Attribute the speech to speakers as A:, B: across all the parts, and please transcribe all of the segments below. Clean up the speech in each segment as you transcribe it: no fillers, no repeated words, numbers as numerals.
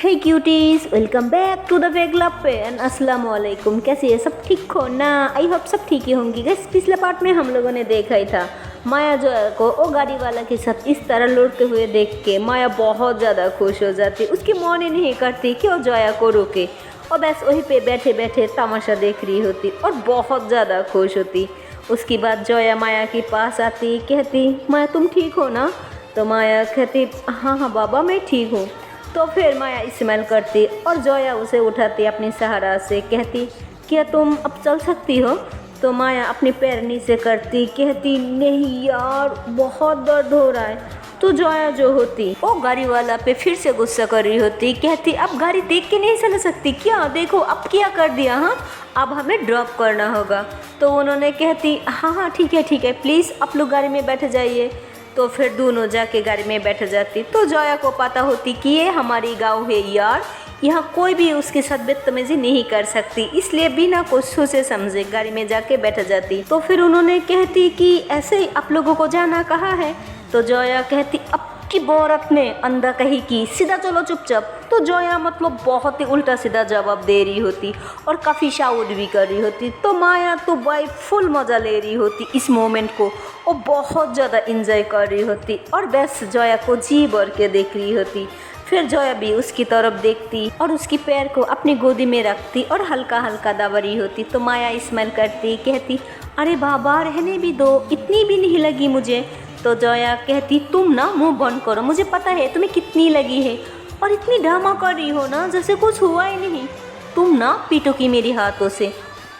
A: Hey cuties, welcome back to the वेगला पेन। अस्सलाम वालेकुम। कैसे है सब? ठीक हो ना? आई होप सब ठीक ही होंगी। गैस पिछले पार्ट में हम लोगों ने देखा ही था माया जोया को वो गाड़ी वाला के साथ इस तरह लौटते हुए देख के माया बहुत ज़्यादा खुश हो जाती। उसकी मन ही नहीं करती कि वो जोया को रोके और बस वहीं पे बैठे बैठे तमाशा देख रही होती और बहुत ज़्यादा खुश होती। उसके बाद जोया माया के पास आती, कहती माया तुम ठीक हो ना? तो माया कहती हाँ हाँ बाबा मैं ठीक हूँ। तो फिर माया स्माइल करती और जोया उसे उठाती अपनी सहारा से, कहती क्या तुम अब चल सकती हो? तो माया अपनी पैर नीचे करती, कहती नहीं यार बहुत दर्द हो रहा है। तो जोया जो होती वो गाड़ी वाला पे फिर से गुस्सा कर रही होती, कहती अब गाड़ी देख के नहीं चल सकती क्या? देखो अब क्या कर दिया, हाँ अब हमें ड्रॉप करना होगा। तो उन्होंने कहती हाँ हाँ ठीक है प्लीज़ आप लोग गाड़ी में बैठ जाइए। तो फिर दोनों जाके गाड़ी में बैठ जाती। तो जोया को पता होती कि ये हमारी गांव है यार, यहाँ कोई भी उसके साथ बदतमीजी नहीं कर सकती, इसलिए बिना कुछ सोचे समझे गाड़ी में जाके बैठ जाती। तो फिर उन्होंने कहती कि ऐसे ही आप लोगों को जाना कहाँ है? तो जोया कहती अब की औरत ने अंधा कही कि सीधा चलो चुपचाप। तो जोया मतलब बहुत ही उल्टा सीधा जवाब दे रही होती और काफ़ी शाउट भी कर रही होती। तो माया तो भाई फुल मज़ा ले रही होती इस मोमेंट को, वो बहुत ज़्यादा इंजॉय कर रही होती और बस जोया को जी भर के देख रही होती। फिर जोया भी उसकी तरफ देखती और उसकी पैर को अपनी गोदी में रखती और हल्का हल्का दबा रही होती। तो माया स्माइल करती, कहती अरे बाबा रहने भी दो, इतनी भी नहीं लगी मुझे। तो जोया कहती तुम ना मुंह बंद करो, मुझे पता है तुम्हें कितनी लगी है और इतनी ड्रामा कर रही हो ना जैसे कुछ हुआ ही नहीं। तुम ना पीटोगी मेरे हाथों से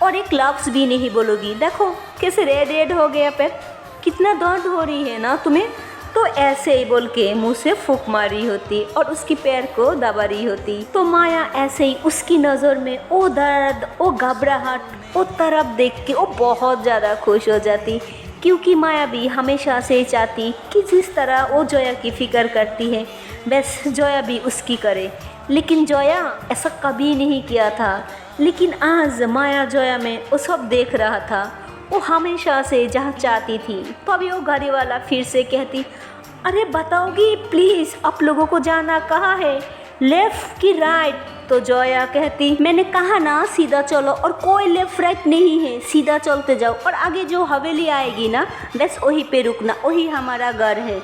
A: और एक लफ्ज़ भी नहीं बोलोगी। देखो कैसे रेड रेड हो गया पैर, कितना दर्द हो रही है ना तुम्हें? तो ऐसे ही बोल के मुँह से फूंक मारी होती और उसकी पैर को दबा रही होती। तो माया ऐसे ही उसकी नज़र में वो दर्द, वो घबराहट, वो तरफ देख के वो बहुत ज़्यादा खुश हो जाती, क्योंकि माया भी हमेशा से चाहती कि जिस तरह वो जोया की फ़िक्र करती है बस जोया भी उसकी करे। लेकिन जोया ऐसा कभी नहीं किया था। लेकिन आज माया जोया में वो सब देख रहा था। वो हमेशा से जहाँ चाहती थी। तभी वो गाड़ी वाला फिर से कहती अरे बताओगी प्लीज़ आप लोगों को जाना कहाँ है, लेफ़्ट की राइट? तो जोया कहती मैंने कहा ना सीधा चलो और कोई लेफ्ट राइट नहीं है, सीधा चलते जाओ और आगे जो हवेली आएगी ना बस वहीं पे रुकना, वही हमारा घर है।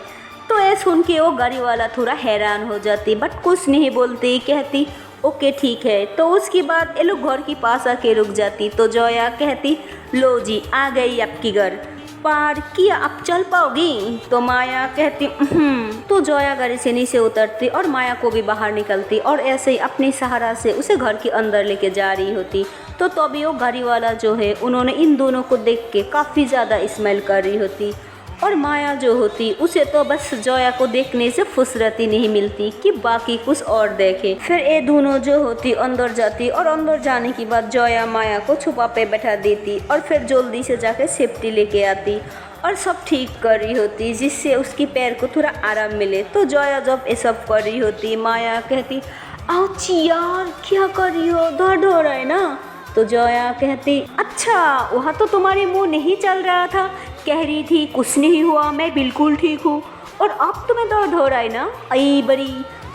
A: तो ये सुन के वो गाड़ी वाला थोड़ा हैरान हो जाती बट कुछ नहीं बोलती, कहती ओके ठीक है। तो उसके बाद ये लोग घर के पास आके रुक जाती। तो जोया कहती लो जी आ गई आपकी घर, पार किया अब चल पाओगी? तो माया कहती तो जोया गाड़ी से नीचे उतरती और माया को भी बाहर निकलती और ऐसे ही अपनी सहारा से उसे घर के अंदर लेके जा रही होती। तो तभी वो गाड़ी वाला जो है उन्होंने इन दोनों को देख के काफ़ी ज़्यादा स्माइल कर रही होती और माया जो होती उसे तो बस जोया को देखने से फुर्सत ही नहीं मिलती कि बाकी कुछ और देखे। फिर ये दोनों जो होती अंदर जाती और अंदर जाने के बाद जोया माया को छुपा पे बैठा देती और फिर जल्दी से जाके सेफ्टी लेके आती और सब ठीक कर रही होती जिससे उसकी पैर को थोड़ा आराम मिले। तो जोया जब ये सब कर रही होती माया कहती आउची यार क्या कर रही हो, दर्द हो रहा है ना? तो जोया कहती अच्छा वहाँ तो तुम्हारे मुंह नहीं चल रहा था, कह रही थी कुछ नहीं हुआ मैं बिल्कुल ठीक हूँ, और अब तुम्हें दर्द हो रहा है ना? आई बड़ी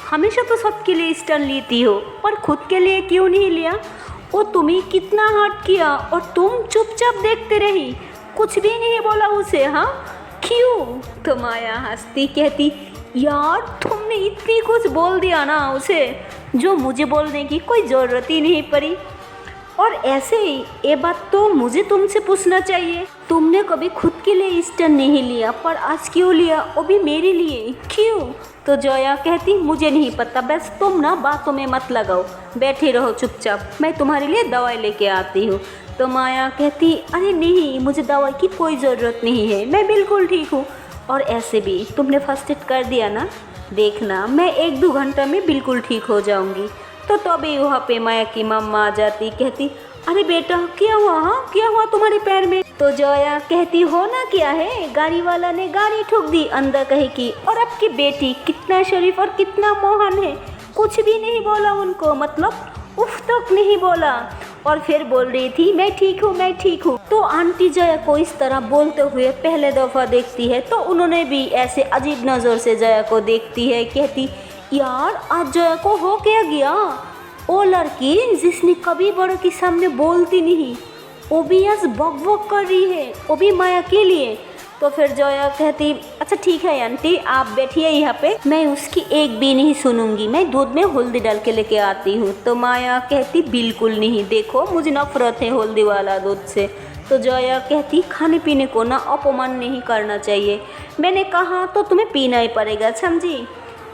A: हमेशा तो सबके लिए स्टैंड लेती हो पर खुद के लिए क्यों नहीं लिया? वो तुम्हें कितना हर्ट किया और तुम चुपचाप देखते रही, कुछ भी नहीं बोला उसे, हाँ क्यों? तो माया हंसती कहती यार तुमने इतनी कुछ बोल दिया ना उसे जो मुझे बोलने की कोई ज़रूरत ही नहीं पड़ी। और ऐसे ही ये बात तो मुझे तुमसे पूछना चाहिए, तुमने कभी खुद के लिए स्टैंड नहीं लिया पर आज क्यों लिया, वो भी मेरे लिए, क्यों? तो जोया कहती मुझे नहीं पता, बस तुम ना बातों में मत लगाओ, बैठे रहो चुपचाप, मैं तुम्हारे लिए दवाई लेके आती हूँ। तो माया कहती अरे नहीं मुझे दवाई की कोई ज़रूरत नहीं है, मैं बिल्कुल ठीक हूँ, और ऐसे भी तुमने फर्स्ट एड कर दिया ना, देखना मैं 1-2 घंटा में बिल्कुल ठीक हो जाऊँगी। तो तभी वहाँ पे माया की मम्मा आ जाती, कहती अरे बेटा क्या हुआ, हाँ क्या हुआ तुम्हारे पैर में? तो जोया कहती हो ना क्या है, गाड़ी वाला ने गाड़ी ठोक दी अंदर कहे की, और आपकी बेटी कितना शरीफ और कितना मोहन है, कुछ भी नहीं बोला उनको, मतलब उफ तक नहीं बोला, और फिर बोल रही थी मैं ठीक हूँ मैं ठीक हूँ। तो आंटी जया को इस तरह बोलते हुए पहले दफ़ा देखती है तो उन्होंने भी ऐसे अजीब नज़र से जया को देखती है, कहती यार आज जया को हो क्या गया? वो लड़की जिसने कभी बड़ों के सामने बोलती नहीं, वो भी आज बक बक कर रही है, वो भी माया के लिए। तो फिर जया कहती अच्छा ठीक है आंटी आप बैठिए यहाँ पे, मैं उसकी एक भी नहीं सुनूंगी, मैं दूध में हल्दी डाल के लेके आती हूँ। तो माया कहती बिल्कुल नहीं, देखो मुझे नफरत है हल्दी वाला दूध से। तो जया कहती खाने पीने को ना अपमान नहीं करना चाहिए, मैंने कहा तो तुम्हें पीना ही पड़ेगा समझी,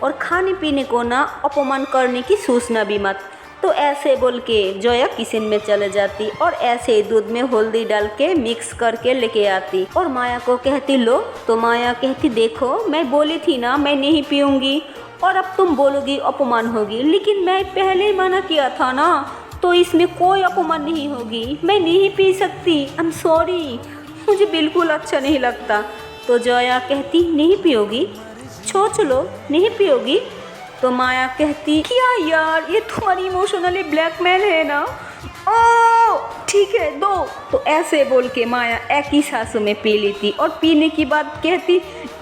A: और खाने पीने को ना अपमान करने की सोचना भी मत। तो ऐसे बोल के जया किचन में चले जाती और ऐसे ही दूध में हल्दी डाल के मिक्स करके लेके आती और माया को कहती लो। तो माया कहती देखो मैं बोली थी ना मैं नहीं पीऊँगी, और अब तुम बोलोगी अपमान होगी, लेकिन मैं पहले ही मना किया था ना, तो इसमें कोई अपमान नहीं होगी, मैं नहीं पी सकती, आई एम सॉरी, मुझे बिल्कुल अच्छा नहीं लगता। तो जया कहती नहीं पियोगी, सोच लो नहीं पियोगी। तो माया कहती क्या यार ये तुम्हारी इमोशनली ब्लैकमेल है ना, ओ ठीक है दो। तो ऐसे बोल के माया एक ही सांसों में पी लेती और पीने की बात कहती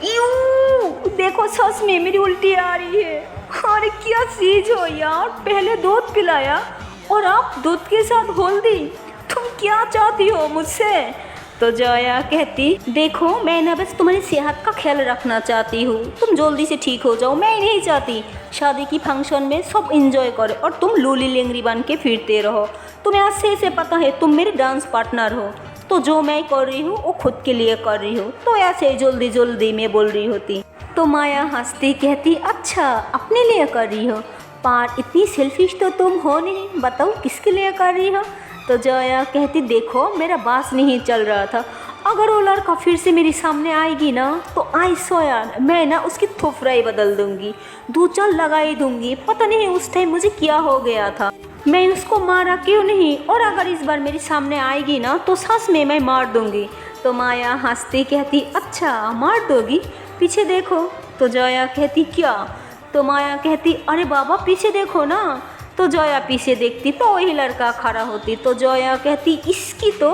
A: यू देखो सच में मेरी उल्टी आ रही है। अरे क्या चीज हो यार, पहले दूध पिलाया और आप दूध के साथ हल्दी, तुम क्या चाहती हो मुझसे? तो जया कहती देखो मैं ना बस तुम्हारी सेहत का ख्याल रखना चाहती हूँ, तुम जल्दी से ठीक हो जाओ, मैं नहीं चाहती शादी की फंक्शन में सब एंजॉय करो और तुम लूली लेंगरी बन के फिरते रहो। तुम्हें अच्छे से पता है तुम मेरे डांस पार्टनर हो, तो जो मैं कर रही हूँ वो खुद के लिए कर रही हूँ, तो ऐसे जल्दी जल्दी मैं बोल रही होती। तो माया हंसती कहती अच्छा अपने लिए कर रही हो, पर इतनी सेल्फिश तो तुम हो नहीं, बताओ किसके लिए कर रही हो? तो जया कहती देखो मेरा बास नहीं चल रहा था, अगर वो लड़का फिर से मेरे सामने आएगी ना तो आई सोयान मैं ना उसकी थोपराई बदल दूंगी, दो चार लगा ही दूंगी, पता नहीं उस टाइम मुझे क्या हो गया था, मैं उसको मारा क्यों नहीं, और अगर इस बार मेरे सामने आएगी ना तो सच में मैं मार दूंगी। तो माया हंसती कहती अच्छा मार दोगी, पीछे देखो। तो जया कहती क्या? तो माया कहती अरे बाबा पीछे देखो ना। तो जया पीछे देखती तो वही लड़का खड़ा होती। तो जया कहती इसकी तो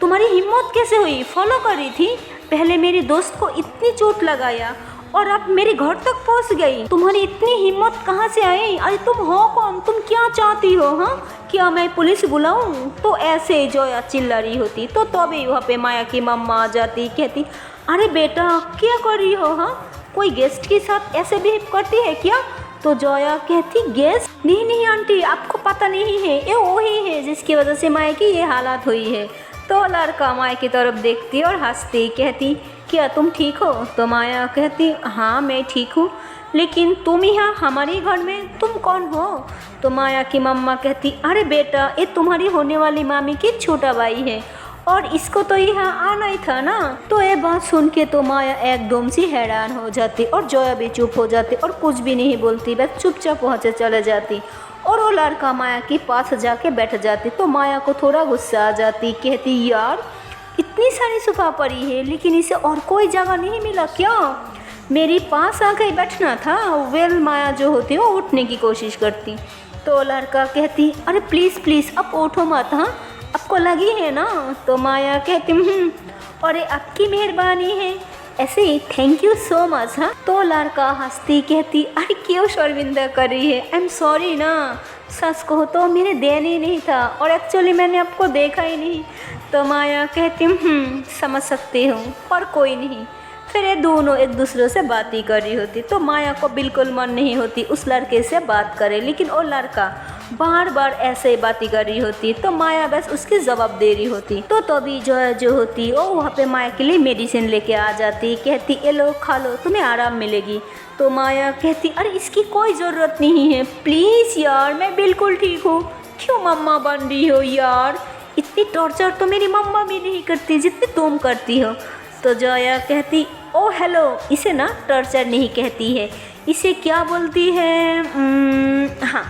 A: तुम्हारी हिम्मत कैसे हुई, फॉलो कर रही थी, पहले मेरे दोस्त को इतनी चोट लगाया और अब मेरे घर तक पहुंच गई, तुम्हारी इतनी हिम्मत कहाँ से आई? अरे तुम हो कौन, तुम क्या चाहती हो? हाँ क्या मैं पुलिस बुलाऊं? तो ऐसे जया चिल्ला रही होती। तो तभी वहाँ पे माया की मम्मा आ जाती, कहती अरे बेटा क्या कर रही हो, हाँ कोई गेस्ट के साथ ऐसे बिहेव करती है क्या? तो जया कहती गेस्ट नहीं नहीं आंटी आपको पता नहीं है, ये वही है जिसकी वजह से माया की ये हालत हुई है। तो लड़का माया की तरफ देखती और हंसती कहती क्या तुम ठीक हो? तो माया कहती हाँ मैं ठीक हूँ, लेकिन तुम यहाँ हमारे घर में तुम कौन हो? तो माया की मम्मा कहती अरे बेटा ये तुम्हारी होने वाली मामी की छोटा भाई है और इसको तो यहाँ आना ही था ना। तो ये बात सुन के तो माया एकदम से हैरान हो जाती और जया भी चुप हो जाती और कुछ भी नहीं बोलती, बस चुपचाप पहुँचे चले जाती और वो लड़का माया के पास जाके बैठ जाती। तो माया को थोड़ा गुस्सा आ जाती, कहती यार इतनी सारी सोफा पड़ी है लेकिन इसे और कोई जगह नहीं मिला क्या, मेरे पास आके बैठना था। वेल माया जो होती है वो उठने की कोशिश करती। तो लड़का कहती अरे प्लीज़ प्लीज़ अब उठो मत, हाँ आपको लगी है ना? तो माया कहती अरे आपकी मेहरबानी है, ऐसे ही थैंक यू सो मच। हाँ तो लड़का हंसती कहती अरे क्यों शर्मिंदा कर रही है, आई एम सॉरी ना, सच कहो तो मेरे देन ही नहीं था और एक्चुअली मैंने आपको देखा ही नहीं। तो माया कहती समझ सकती हूँ पर कोई नहीं। फिर ये दोनों एक दूसरे से बात ही कर रही होती। तो माया को बिल्कुल मन नहीं होती उस लड़के से बात करे, लेकिन वो लड़का बार बार ऐसे ही बातें कर रही होती। तो माया बस उसके जवाब दे रही होती। तो तभी जो होती वो वहाँ पे माया के लिए मेडिसिन लेके आ जाती, कहती ये लो खा लो तुम्हें आराम मिलेगी। तो माया कहती अरे इसकी कोई ज़रूरत नहीं है, प्लीज़ यार मैं बिल्कुल ठीक हूँ, क्यों मम्मा बन रही हो यार, इतनी टॉर्चर तो मेरी मम्मा भी नहीं करती जितनी तुम करती हो। तो जया कहती ओ हेलो इसे ना टॉर्चर नहीं कहती है, इसे क्या बोलती है, हाँ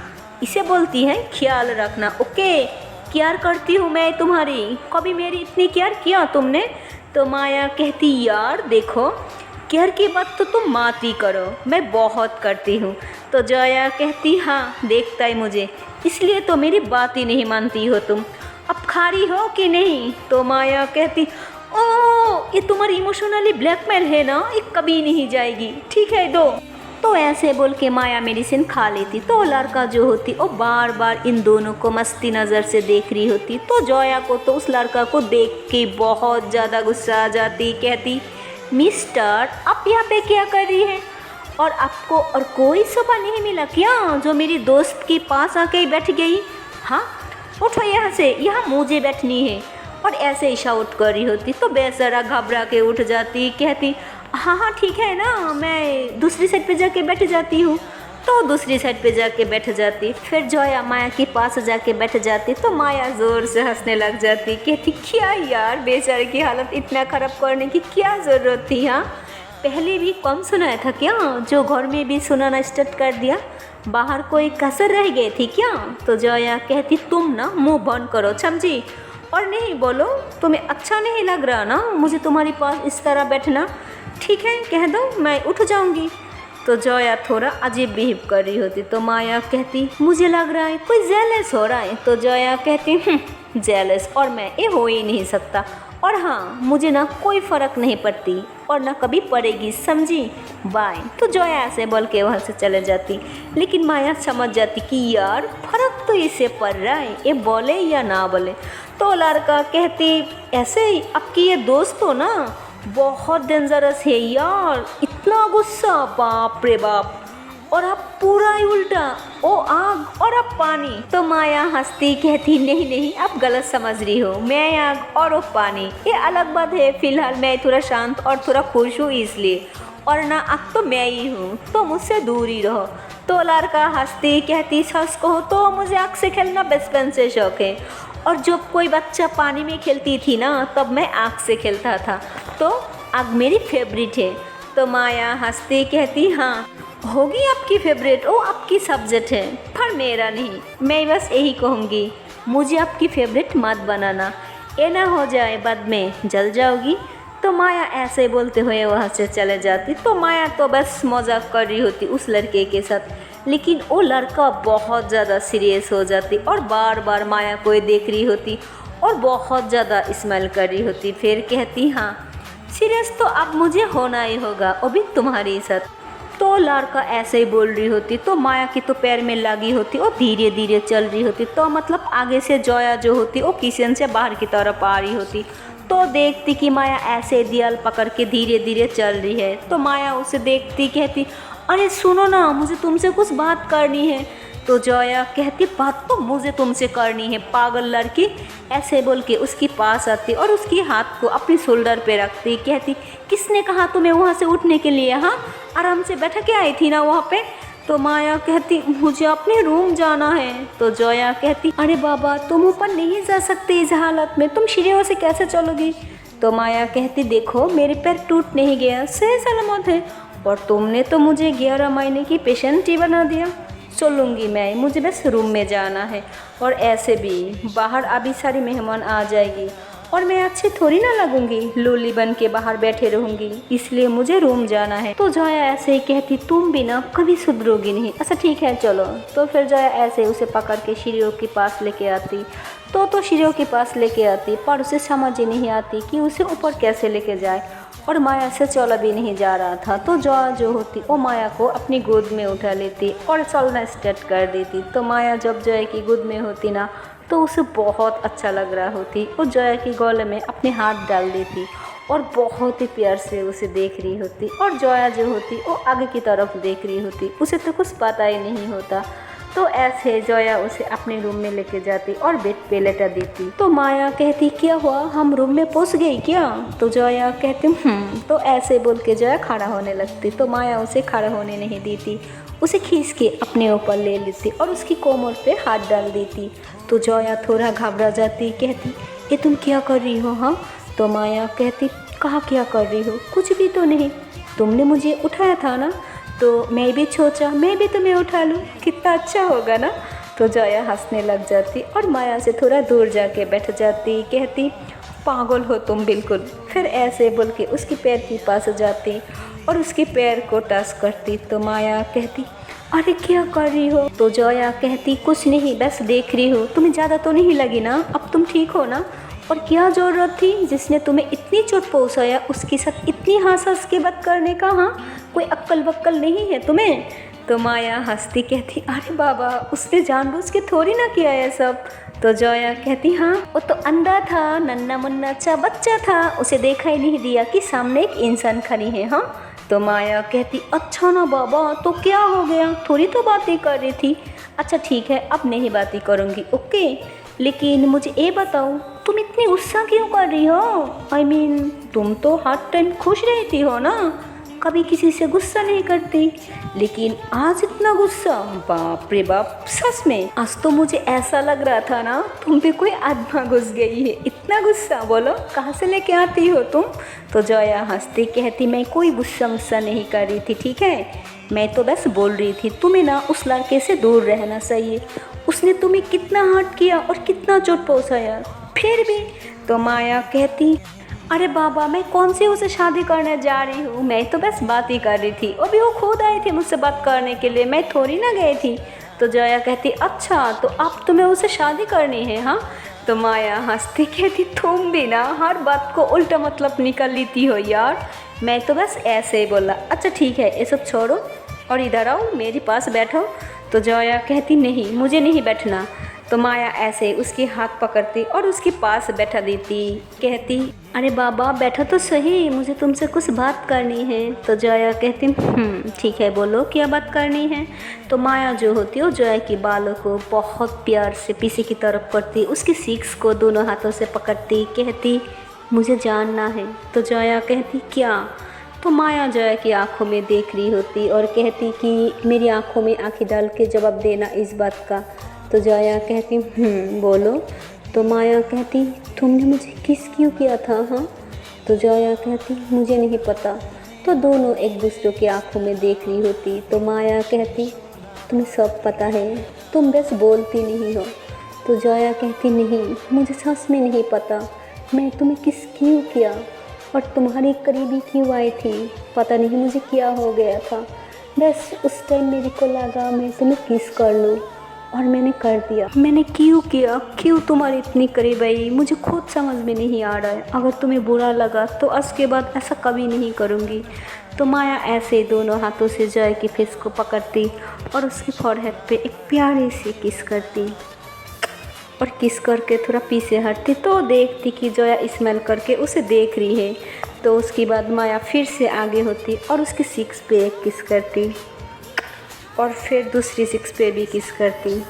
A: इसे बोलती है ख्याल रखना। ओके केयर करती हूँ मैं तुम्हारी, कभी मेरी इतनी केयर किया तुमने? तो माया कहती यार देखो केयर की बात तो तुम मत ही करो, मैं बहुत करती हूँ। तो जया कहती हाँ देखता है मुझे, इसलिए तो मेरी बात ही नहीं मानती हो तुम, अब खा रही हो कि नहीं? तो माया कहती ओ ये तुम्हारी इमोशनली ब्लैकमेल है ना, ये कभी नहीं जाएगी, ठीक है दो। तो ऐसे बोल के माया मेडिसिन खा लेती। तो लड़का जो होती वो बार बार इन दोनों को मस्ती नज़र से देख रही होती। तो जोया को तो उस लड़का को देख के बहुत ज़्यादा गुस्सा आ जाती। कहती, मिस्टर आप यहाँ पे क्या कर रही है, और आपको और कोई सुबह नहीं मिला क्या जो मेरी दोस्त के पास आके ही बैठ गई? हाँ उठो यहाँ से, यहाँ मुझे बैठनी है। और ऐसे ही शाउट कर रही होती। तो बेचारा घबरा के उठ जाती। कहती, हाँ हाँ ठीक है ना, मैं दूसरी साइड पे जाके बैठ जाती हूँ। तो दूसरी साइड पे जाके बैठ जाती। फिर जोया माया के पास जाके बैठ जाती। तो माया ज़ोर से हंसने लग जाती। कहती, क्या यार, बेचारे की हालत इतना ख़राब करने की क्या ज़रूरत थी? हाँ पहले भी कम सुनाया था क्या, जो घर में भी सुनाना स्टार्ट कर दिया? बाहर कोई कसर रह गई थी क्या? तो जोया कहती, तुम ना मुँह बंद करो समझी, और नहीं बोलो, तुम्हें अच्छा नहीं लग रहा ना मुझे तुम्हारे पास इस तरह बैठना? ठीक है कह दो, मैं उठ जाऊंगी। तो जोया थोड़ा अजीब बिहेव कर रही होती। तो माया कहती, मुझे लग रहा है कोई जेलस हो रहा है। तो जोया कहती, जेलस और मैं ये हो ही नहीं सकता, और हाँ मुझे ना कोई फ़र्क नहीं पड़ती और ना कभी पड़ेगी समझी, बाय। तो जोया ऐसे बोल के वहाँ से चले जाती। लेकिन माया समझ जाती कि यार फ़र्क तो इसे पड़ रहा है, ये बोले या ना बोले। तो लड़का कहती, ऐसे ही आपकी ये दोस्त हो ना बहुत डेंजरस है यार, इतना गुस्सा, बाप रे बाप, और आप पूरा ही उल्टा, ओ आग और अब पानी। तो माया हंसती कहती, नहीं नहीं आप गलत समझ रही हो, मैं आग और वो पानी ये अलग बात है। फिलहाल मैं थोड़ा शांत और थोड़ा खुश हूँ इसलिए, और ना आग तो मैं ही हूँ, तो मुझसे दूर ही रहो। तो लड़का हंसती कहती, सच कहो तो मुझे आग से खेलना बचपन से शौक है, और जब कोई बच्चा पानी में खेलती थी ना तब मैं आग से खेलता था, तो आग मेरी फेवरेट है। तो माया हंसती कहती, हाँ होगी आपकी फेवरेट, वो आपकी सब्जेक्ट है पर मेरा नहीं। मैं बस यही कहूँगी, मुझे आपकी फेवरेट मत बनाना, ये ना हो जाए बाद में जल जाओगी। तो माया ऐसे बोलते हुए वहाँ से चले जाती। तो माया तो बस मजाक कर रही होती उस लड़के के साथ, लेकिन वो लड़का बहुत ज़्यादा सीरियस हो जाती और बार बार माया को देख रही होती और बहुत ज़्यादा स्माइल कर रही होती। फिर कहती, हाँ सीरियस तो अब मुझे होना ही होगा, वो भी तुम्हारे साथ। तो लड़का ऐसे ही बोल रही होती। तो माया की तो पैर में लगी होती और धीरे धीरे चल रही होती। तो मतलब आगे से जोया जो होती वो किचन से बाहर की तरफ आ रही होती। तो देखती कि माया ऐसे दीवार पकड़ के धीरे धीरे चल रही है। तो माया उसे देखती कहती, अरे सुनो ना मुझे तुमसे कुछ बात करनी है। तो जोया कहती, बात तो मुझे तुमसे करनी है पागल लड़की। ऐसे बोल के उसके पास आती और उसके हाथ को अपनी शोल्डर पे रखती। कहती, किसने कहा तुम्हें वहाँ से उठने के लिए? हाँ आराम से बैठ के आई थी ना वहाँ पे। तो माया कहती, मुझे अपने रूम जाना है। तो जोया कहती, अरे बाबा तुम ऊपर नहीं जा सकते इस हालत में, तुम सीढ़ियों से कैसे चलोगी? तो माया कहती, देखो मेरे पैर टूट नहीं गया, सही सलामत है, और तुमने तो मुझे 11 महीने की पेशेंट ही बना दिया। चलूँगी मैं, मुझे बस रूम में जाना है, और ऐसे भी बाहर अभी सारी मेहमान आ जाएगी और मैं अच्छी थोड़ी ना लगूंगी, लोली बन के बाहर बैठे रहूँगी, इसलिए मुझे रूम जाना है। तो जोया ऐसे ही कहती, तुम भी ना कभी सुधरोगी नहीं। अच्छा ठीक है चलो। तो फिर जोया ऐसे उसे पकड़ के सीढ़ियों के पास लेके आती। तो सीढ़ियों के पास लेके आती, पर उसे समझ ही नहीं आती कि उसे ऊपर कैसे लेके जाए, और माया से चला भी नहीं जा रहा था। तो जोया जो होती वो माया को अपनी गोद में उठा लेती और चलना स्टार्ट कर देती। तो माया जब जोया की गोद में होती ना तो उसे बहुत अच्छा लग रहा होती। वो जोया की गले में अपने हाथ डाल देती और बहुत ही प्यार से उसे देख रही होती, और जोया जो होती वो आगे की तरफ देख रही होती, उसे तो कुछ पता ही नहीं होता। तो ऐसे जोया उसे अपने रूम में लेके जाती और बेड पे लेटा देती। तो माया कहती, क्या हुआ, हम रूम में पहुंच गई क्या? तो जोया कहती, तो ऐसे बोल के जोया खड़ा होने लगती। तो माया उसे खड़ा होने नहीं देती, उसे खींच के अपने ऊपर ले लेती और उसकी कोमर पे हाथ डाल देती। तो जोया थोड़ा घबरा जाती, कहती, ये तुम क्या कर रही हो? हाँ। तो माया कहती, कहाँ क्या कर रही हो, कुछ भी तो नहीं, तुमने मुझे उठाया था ना, तो मैं भी सोचा मैं भी तुम्हें उठा लूँ, कितना अच्छा होगा ना। तो जोया हंसने लग जाती और माया से थोड़ा दूर जाके बैठ जाती। कहती, पागल हो तुम बिल्कुल। फिर ऐसे बोल के उसके पैर के पास जाती और उसके पैर को टच करती। तो माया कहती, अरे क्या कर रही हो? तो जोया कहती, कुछ नहीं, बस देख रही हो, तुम्हें ज़्यादा तो नहीं लगी ना, अब तुम ठीक हो ना? और क्या ज़रूरत थी जिसने तुम्हें इतनी चोट पहुँचाया उसके साथ इतनी हंस के बात करने का? हाँ, कोई अक्ल वक्ल नहीं है तुम्हें? तो माया हंसती कहती अरे बाबा उसने जानबूझ के थोड़ी ना किया है सब। तो जोया कहती हाँ वो तो अंधा था, नन्ना मुन्ना सा बच्चा था, उसे देखा ही नहीं दिया कि सामने एक इंसान खड़ी है। हाँ, तो माया कहती अच्छा ना बाबा तो क्या हो गया, थोड़ी तो बातें कर रही थी। अच्छा ठीक है अब नहीं बातें करूँगी, ओके। लेकिन मुझे ये बताओ तुम इतनी गुस्सा क्यों कर रही हो? I mean, तुम तो हर टाइम खुश रहती हो ना, कभी किसी से गुस्सा नहीं करती, लेकिन आज इतना गुस्सा, बाप रे बाप। सच में आज तो मुझे ऐसा लग रहा था ना तुम पे कोई आत्मा घुस गई है, इतना गुस्सा। बोलो कहाँ से लेके आती हो तुम? तो जोया हंसती कहती मैं कोई गुस्सा नहीं कर रही थी, ठीक है, मैं तो बस बोल रही थी तुम्हें ना उस लड़के से दूर रहना चाहिए, उसने तुम्हें कितना हर्ट किया और कितना चोट पहुँचाया फिर भी। तो माया कहती अरे बाबा मैं कौन सी उसे शादी करने जा रही हूँ, मैं तो बस बात ही कर रही थी, अभी वो खुद आई थी मुझसे बात करने के लिए, मैं थोड़ी ना गई थी। तो जोया कहती अच्छा तो अब तुम्हें उसे शादी करनी है? हाँ। तो माया हंसती कहती तुम भी ना हर बात को उल्टा मतलब निकाल लेती हो यार, मैं तो बस ऐसे ही बोला। अच्छा ठीक है ये सब छोड़ो और इधर आओ मेरे पास बैठो। तो जोया कहती नहीं मुझे नहीं बैठना। तो माया ऐसे उसके हाथ पकड़ती और उसके पास बैठा देती, कहती अरे बाबा बैठो तो सही, मुझे तुमसे कुछ बात करनी है। तो जोया कहती ठीक है बोलो क्या बात करनी है। तो माया जो होती है वो जोया के बालों को बहुत प्यार से पीछे की तरफ करती, उसकी सीक्स को दोनों हाथों से पकड़ती, कहती मुझे जानना है। तो जोया कहती क्या? तो माया जोया की आंखों में देख रही होती और कहती कि मेरी आंखों में आंखें डाल के जवाब देना इस बात का। तो जोया कहती बोलो। तो माया कहती तुमने मुझे किस क्यों किया था? हाँ। तो जोया कहती मुझे नहीं पता। तो दोनों एक दूसरे की आंखों में देख रही होती। तो माया कहती तुम्हें सब पता है, तुम बस बोलती नहीं हो। तो जोया कहती नहीं मुझे सच में नहीं पता, मैं तुम्हें किस क्यों किया और तुम्हारी करीबी क्यों आई थी, पता नहीं मुझे क्या हो गया था, बस उस टाइम मेरे को लगा मैं तुम्हें किस कर लूँ और मैंने कर दिया। मैंने क्यों किया, क्यों तुम्हारी इतनी करीब आई, मुझे खुद समझ में नहीं आ रहा है। अगर तुम्हें बुरा लगा तो आज के बाद ऐसा कभी नहीं करूँगी। तो माया ऐसे दोनों हाथों से जय की फेस को पकड़ती और उसके फॉरहेड पे एक प्यारी सी किस करती और किस करके थोड़ा पीछे हटती तो देखती कि जोया स्मेल करके उसे देख रही है। तो उसके बाद माया फिर से आगे होती और उसकी सिक्स पे एक किस करती और फिर दूसरी सिक्स पे भी किस करती।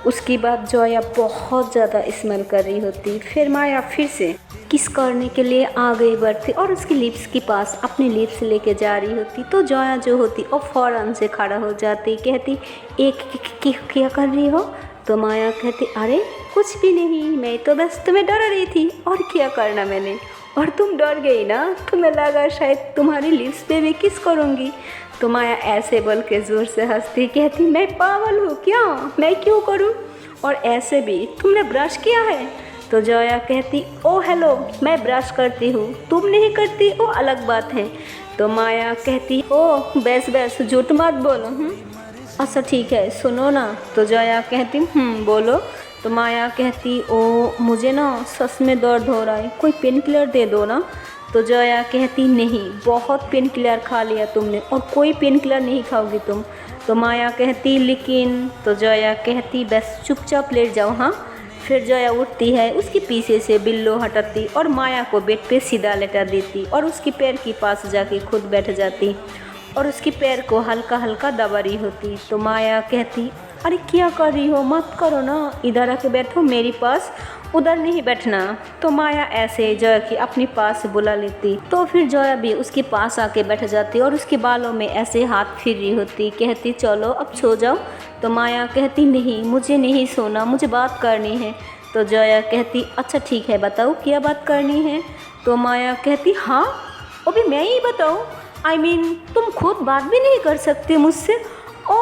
A: उसके बाद जोया बहुत ज़्यादा स्मेल कर रही होती, फिर माया फिर से किस करने के लिए आगे बढ़ती और उसकी लिप्स के पास अपने लिप्स लेके जा रही होती। तो जोया जो होती वो फ़ौरन से खड़ा हो जाती, कहती एक क्या कर रही हो? तो माया कहती अरे कुछ भी नहीं, मैं तो बस तुम्हें डरा रही थी, और क्या करना मैंने, और तुम डर गई ना, तुम्हें लगा शायद तुम्हारी लिप्स पे भी किस करूँगी। तो माया ऐसे बोल के ज़ोर से हंसती, कहती मैं पागल हूँ क्या, मैं क्यों करूँ, और ऐसे भी तुमने ब्रश किया है? तो जोया कहती ओ हेलो मैं ब्रश करती हूँ, तुम नहीं करती वो अलग बात है। तो माया कहती ओ बस झूठ मत बोलो। अच्छा ठीक है सुनो ना। तो जोया कहती बोलो। तो माया कहती ओ मुझे ना सच में दर्द हो रहा है, कोई पेन किलर दे दो ना। तो जोया कहती नहीं, बहुत पेन किलर खा लिया तुमने और कोई पेन किलर नहीं खाओगी तुम। तो माया कहती लेकिन। तो जोया कहती बस चुपचाप लेट जाओ। हाँ। फिर जोया उठती है, उसके पीछे से बिल्लो हटाती और माया को बेड पे सीधा लेटा देती और उसके पैर के पास जाके खुद बैठ जाती और उसके पैर को हल्का हल्का दबा रही होती। तो माया कहती अरे क्या कर रही हो, मत करो ना, इधर आके बैठो मेरे पास, उधर नहीं बैठना। तो माया ऐसे जोया की अपने पास बुला लेती। तो फिर जोया भी उसके पास आके बैठ जाती और उसके बालों में ऐसे हाथ फिर रही होती, कहती चलो अब सो जाओ। तो माया कहती नहीं मुझे नहीं सोना, मुझे बात करनी है। तो जोया कहती अच्छा ठीक है बताओ क्या बात करनी है। तो माया कहती हाँ वो भी मैं ही बताऊँ, I mean, तुम खुद बात भी नहीं कर सकते मुझसे, ओ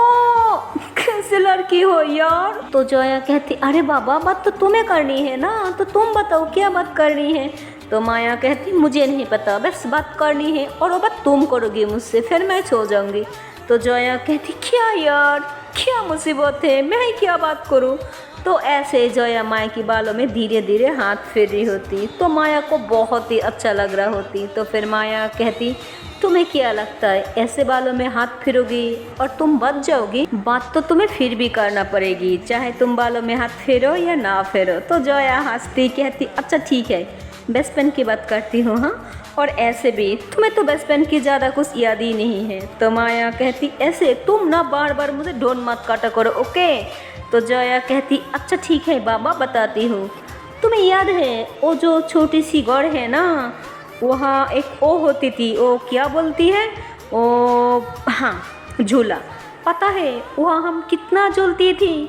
A: कैसे लड़की हो यार। तो जोया कहती अरे बाबा बात तो तुम्हें करनी है ना, तो तुम बताओ क्या बात करनी है। तो माया कहती मुझे नहीं पता, बस बात करनी है और वो बात तुम करोगी मुझसे, फिर मैं सो जाऊंगी। तो जोया कहती क्या यार क्या मुसीबत है, मैं क्या बात करूँ। तो ऐसे जोया माया की बालों में धीरे धीरे हाथ फेर रही होती। तो माया को बहुत ही अच्छा लग रहा होती। तो फिर माया कहती, तुम्हें क्या लगता है ऐसे बालों में हाथ फिरोगी और तुम बच जाओगी? बात तो तुम्हें फिर भी करना पड़ेगी, चाहे तुम बालों में हाथ फेरो या ना फेरो। तो जोया हंसती कहती, अच्छा ठीक है, बेस्ट फ्रेंड की बात करती हूँ। हाँ, और ऐसे भी तुम्हें तो बेस्ट फ्रेंड की ज़्यादा कुछ याद ही नहीं है। तो माया कहती, ऐसे तुम ना बार बार मुझे ढोन मत काटा करो, ओके? तो जोया कहती, अच्छा ठीक है बाबा, बताती हूँ। तुम्हें याद है वो जो छोटी सी गौड़ है ना, वहाँ एक ओ होती थी, ओ क्या बोलती है, ओ हाँ झूला। पता है वहाँ हम कितना झूलती थी?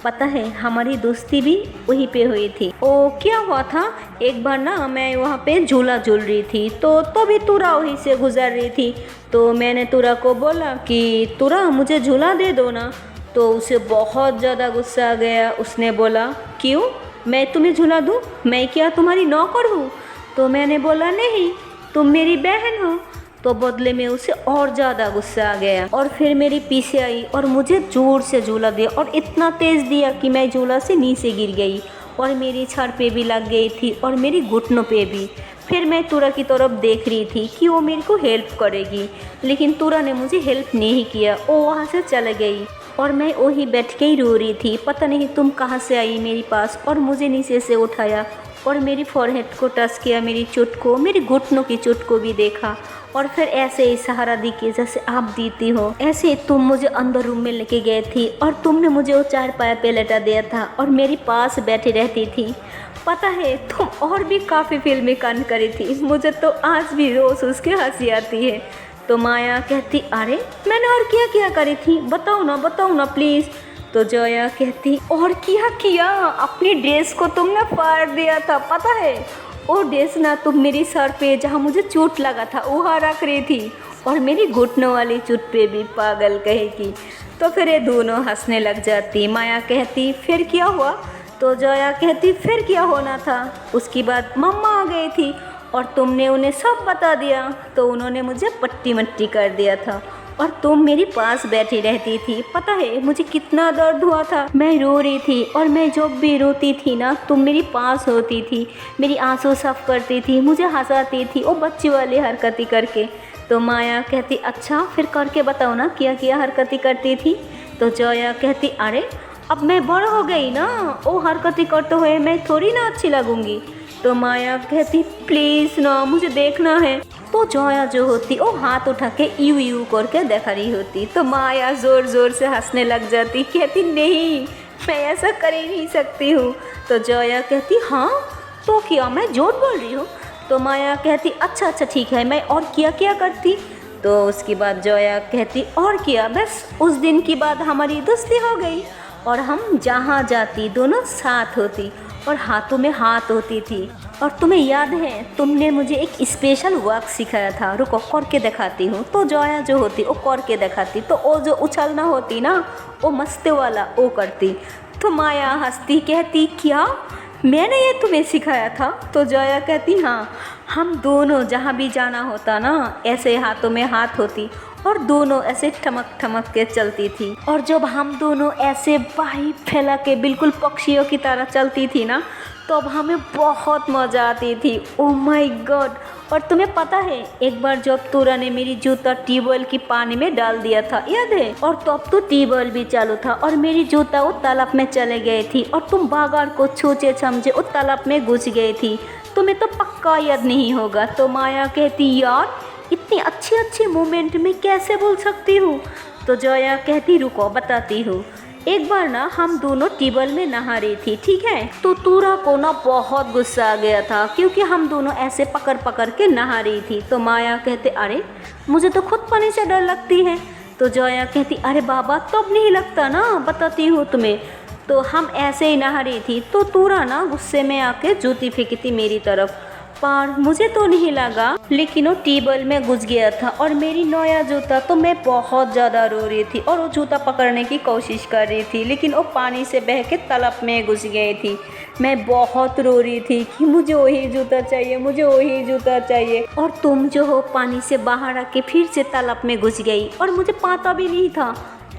A: पता है हमारी दोस्ती भी वहीं पे हुई थी। ओ क्या हुआ था, एक बार ना मैं वहाँ पे झूला झूल रही थी, तो भी तुरा वहीं से गुजर रही थी। तो मैंने तुरा को बोला कि तुरा मुझे झूला दे दो ना। तो उसे बहुत ज़्यादा गुस्सा आ गया। उसने बोला, क्यों, मैं तुम्हें झूला दूँ? मैं क्या तुम्हारी नौकर हूँ? तो मैंने बोला, नहीं, तुम मेरी बहन हो। तो बदले में उसे और ज़्यादा गुस्सा आ गया और फिर मेरे पीछे आई और मुझे जोर से झूला दिया और इतना तेज़ दिया कि मैं झूला से नीचे गिर गई और मेरी छड़ पे भी लग गई थी और मेरी घुटनों पे भी। फिर मैं तुरा की तरफ देख रही थी कि वो मेरे को हेल्प करेगी, लेकिन तुरा ने मुझे हेल्प नहीं किया, वो वहाँ से चले गई और मैं वहीं बैठ के ही रो रही थी। पता नहीं तुम कहाँ से आई मेरे पास और मुझे नीचे से उठाया और मेरी फॉरहेड को टच किया, मेरी चोट को, मेरी घुटनों की चोट को भी देखा और फिर ऐसे ही सहारा दी कि जैसे आप देती हो। ऐसे तुम मुझे अंदर रूम में लेके गए थी और तुमने मुझे वो चारपाया पे लेटा दिया था और मेरे पास बैठी रहती थी। पता है तुम और भी काफ़ी फिल्मी कांड करी थी, मुझे तो आज भी रोज़ उसकी हंसी आती है। तो माया कहती, अरे मैंने और क्या क्या करी थी, बताओ ना प्लीज़। तो जोया कहती, और क्या किया, अपनी ड्रेस को तुमने फाड़ दिया था। पता है वो ड्रेस ना तुम मेरी सर पे जहाँ मुझे चोट लगा था वहाँ रख रही थी और मेरी घुटनों वाली चोट पे भी, पागल कहेगी। तो फिर ये दोनों हंसने लग जाती। माया कहती, फिर क्या हुआ? तो जोया कहती, फिर क्या होना था, उसकी बाद मम्मा आ गई थी और तुमने उन्हें सब बता दिया। तो उन्होंने मुझे पट्टी मट्टी कर दिया था और तुम मेरे पास बैठी रहती थी। पता है मुझे कितना दर्द हुआ था, मैं रो रही थी और मैं जब भी रोती थी ना तुम मेरे पास होती थी, मेरी आंसू साफ करती थी, मुझे हंसाती थी वो बच्ची वाली हरकतें करके। तो माया कहती, अच्छा फिर करके बताओ ना क्या क्या हरकतें करती थी। तो जोया कहती, अरे अब मैं बड़ हो गई ना, वो हरकतें करते हुए मैं थोड़ी ना अच्छी लगूंगी। तो माया कहती, प्लीज़ ना मुझे देखना है। तो जोया जो होती वो हाथ उठा के यू यू करके देखा रही होती। तो माया ज़ोर ज़ोर से हंसने लग जाती, कहती, नहीं मैं ऐसा कर ही नहीं सकती हूँ। तो जोया कहती, हाँ तो क्या मैं झूठ बोल रही हूँ? तो माया कहती, अच्छा ठीक है, मैं और क्या क्या करती? तो उसके बाद जोया कहती, और क्या, बस उस दिन की बाद हमारी दोस्ती हो गई और हम जहाँ जाती दोनों साथ होती और हाथों में हाथ होती थी। और तुम्हें याद है तुमने मुझे एक स्पेशल वर्क सिखाया था, रुको करके दिखाती हूँ। तो जोया जो होती वो करके दिखाती, तो वो जो उछलना होती ना वो मस्ते वाला वो करती। तो माया हंसती कहती, क्या मैंने ये तुम्हें सिखाया था? तो जोया कहती, हाँ, हम दोनों जहाँ भी जाना होता ना ऐसे हाथों में हाथ होती और दोनों ऐसे ठमक ठमक के चलती थी। और जब हम दोनों ऐसे बाही फैला के बिल्कुल पक्षियों की तरह चलती थी ना तो अब हमें बहुत मज़ा आती थी। Oh my God. और तुम्हें पता है एक बार जब तुरा ने मेरी जूता ट्यूबवेल की पानी में डाल दिया था, याद है? और तब तो ट्यूबवेल भी चालू था और मेरी जूता वो तालाब में चले गई थी और तुम बागार को छूचे समझे वो तालाब में घुस गई थी। तुम्हें तो पक्का याद नहीं होगा। तो माया कहती, यार इतनी अच्छी मोमेंट में कैसे भूल सकती हूँ? तो जोया कहती, रुको बताती हूँ। एक बार ना हम दोनों ट्यूबवेल में नहा रही थी, ठीक है? तो तुरा को ना बहुत गुस्सा आ गया था क्योंकि हम दोनों ऐसे पकड़ के नहा रही थी। तो माया कहते, अरे मुझे तो खुद पानी से डर लगती है। तो जोया कहती, अरे बाबा तब नहीं लगता ना, बताती हूँ तुम्हें। तो हम ऐसे ही नहा रही थी तो तुरा ना गुस्से में आके जूती फेंकी थी मेरी तरफ, पर मुझे तो नहीं लगा, लेकिन वो ट्यूबवेल में घुस गया था और मेरी नया जूता, तो मैं बहुत ज़्यादा रो रही थी और वो जूता पकड़ने की कोशिश कर रही थी लेकिन वो पानी से बह के तालाब में घुस गई थी। मैं बहुत रो रही थी कि मुझे वही जूता चाहिए, मुझे वही जूता चाहिए। और तुम जो हो पानी से बाहर आके फिर से तालाब में घुस गई और मुझे पता भी नहीं था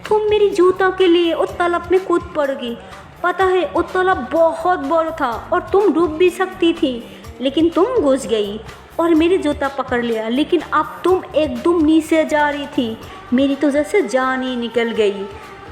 A: तुम मेरी जूता के लिए उस तालाब में कूद पड़ोगी पता है वो तालाब बहुत बड़ा था और तुम डूब भी सकती थी, लेकिन तुम घुस गई और मेरी जूता पकड़ लिया। लेकिन अब तुम एकदम नीचे जा रही थी, मेरी तो जैसे जान ही निकल गई।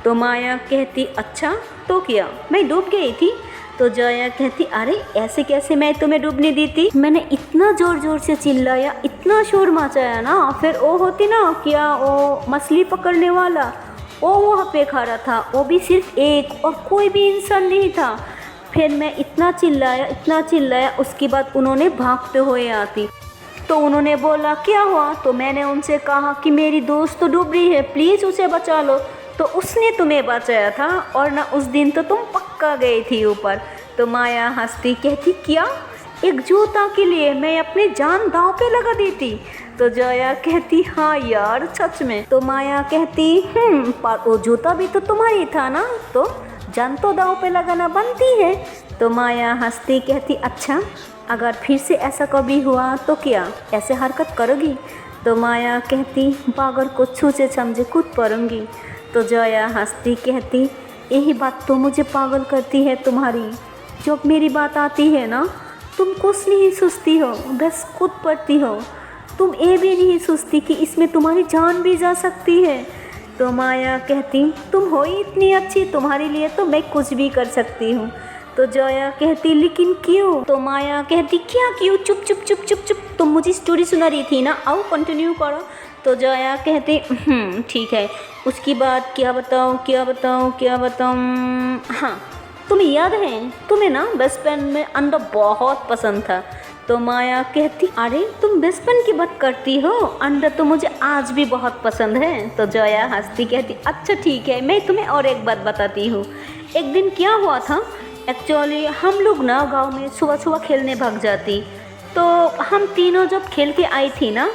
A: तो माया कहती अच्छा तो क्या, मैं डूब गई थी? तो जया कहती अरे ऐसे कैसे मैं तुम्हें डूबने दी थी? मैंने इतना ज़ोर ज़ोर से चिल्लाया, इतना शोर मचाया ना। फिर वो होती ना क्या, वो मछली पकड़ने वाला, वो वहाँ पे खड़ा था, वो भी सिर्फ एक, और कोई भी इंसान नहीं था। फिर मैं इतना चिल्लाया, उसके बाद उन्होंने भागते हुए आती। तो उन्होंने बोला क्या हुआ? तो मैंने उनसे कहा कि मेरी दोस्त तो डूब रही है, प्लीज़ उसे बचा लो। तो उसने तुम्हें बचाया था, और ना उस दिन तो तुम पक्का गई थी ऊपर। तो माया हंसती कहती क्या, एक जूता के लिए मैं अपनी जान दांव पे लगा देती? तो जया कहती हाँ यार सच में। तो माया कहती पर वो जूता भी तो तुम्हारी था ना, तो जान तो दांव पे लगाना बनती है। तो माया हंसती कहती अच्छा अगर फिर से ऐसा कभी हुआ तो क्या ऐसे हरकत करोगी? तो माया कहती पागल को छूचे समझे कूद पड़ूंगी। तो जया हंसती कहती यही बात तो मुझे पागल करती है तुम्हारी, जब मेरी बात आती है ना तुम कुछ नहीं सोचती हो, बस कूद पड़ती हो। तुम ये भी नहीं सोचती कि इसमें तुम्हारी जान भी जा सकती है। तो माया कहती तुम हो ही इतनी अच्छी, तुम्हारे लिए तो मैं कुछ भी कर सकती हूँ। तो जया कहती लेकिन क्यों? तो माया कहती क्या क्यों, चुप चुप चुप चुप चुप, तुम मुझे स्टोरी सुना रही थी ना, आओ कंटिन्यू करो। तो जया कहती ठीक है, उसकी बात क्या बताऊँ। हाँ तुम्हें याद है, तुम्हें ना बचपन में अंडा बहुत पसंद था। तो माया कहती अरे तुम बचपन की बात करती हो, अंडा तो मुझे आज भी बहुत पसंद है। तो जया हंसती कहती अच्छा ठीक है, मैं तुम्हें और एक बात बताती हूँ। एक दिन क्या हुआ था, एक्चुअली हम लोग ना गांव में सुबह सुबह खेलने भाग जाती। तो हम तीनों जब खेल के आई थी ना,